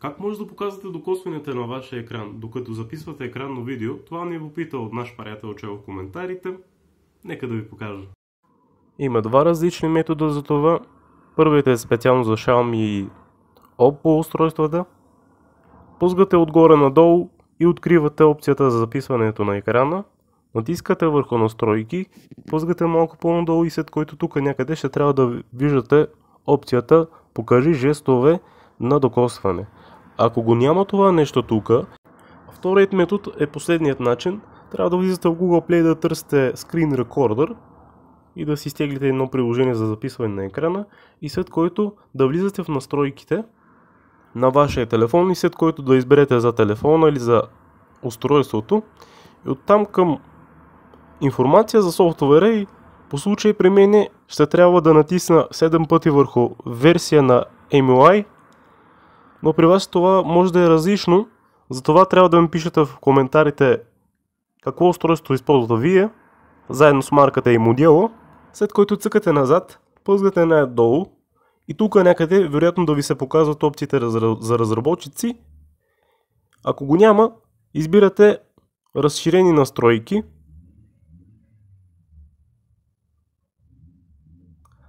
Как може да показвате докосванията на вашия екран, докато записвате екранно видео? Това ни е попитал наш приятел Чел в коментарите. Нека да ви покажа. Има два различни метода за това. Първият е специално за Xiaomi и Oppo устройствата. Пускате отгоре надолу и откривате опцията за записването на екрана. Натискате върху настройки, пускате малко по-надолу и след който тук някъде ще трябва да виждате опцията покажи жестове на докосване. Ако го няма това нещо тук, вторият метод е последният начин. Трябва да влизате в Google Play да търсите Screen Recorder и да си изтеглите едно приложение за записване на екрана и след който да влизате в настройките на вашия телефон и след който да изберете за телефона или за устройството и оттам към информация за софтуера и по случай при мен ще трябва да натисна 7 пъти върху версия на MUI, но при вас това може да е различно, затова трябва да ми пишете в коментарите какво устройство използвате вие, заедно с марката и модела, след който цъкате назад, пъзгате надолу и тук някъде вероятно да ви се показват опциите за разработчици. Ако го няма, избирате разширени настройки,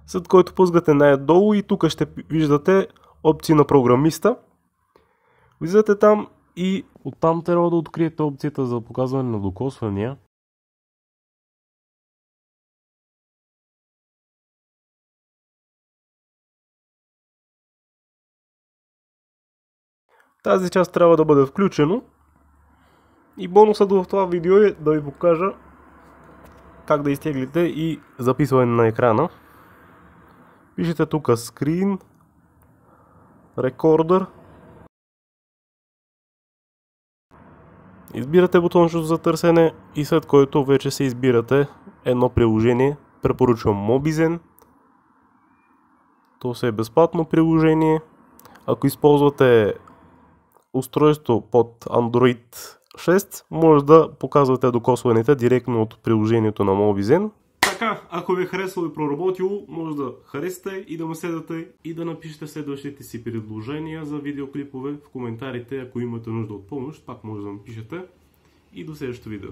след който пъзгате най-долу и тук ще виждате опции на програмиста. Влизате там и оттам трябва да откриете опцията за показване на докосвания. Тази част трябва да бъде включено. И бонусът в това видео е да ви покажа как да изтеглите и записване на екрана. Пишете тук Screen Recorder. Избирате бутончето за търсене и след което вече се избирате едно приложение. Препоръчвам Mobizen. То се е безплатно приложение. Ако използвате устройство под Android 6, може да показвате докосваните директно от приложението на Mobizen. Така, ако ви е харесало и проработило, може да харесате и да ме следвате и да напишете следващите си предложения за видеоклипове в коментарите. Ако имате нужда от помощ, пак може да напишете. И до следващото видео.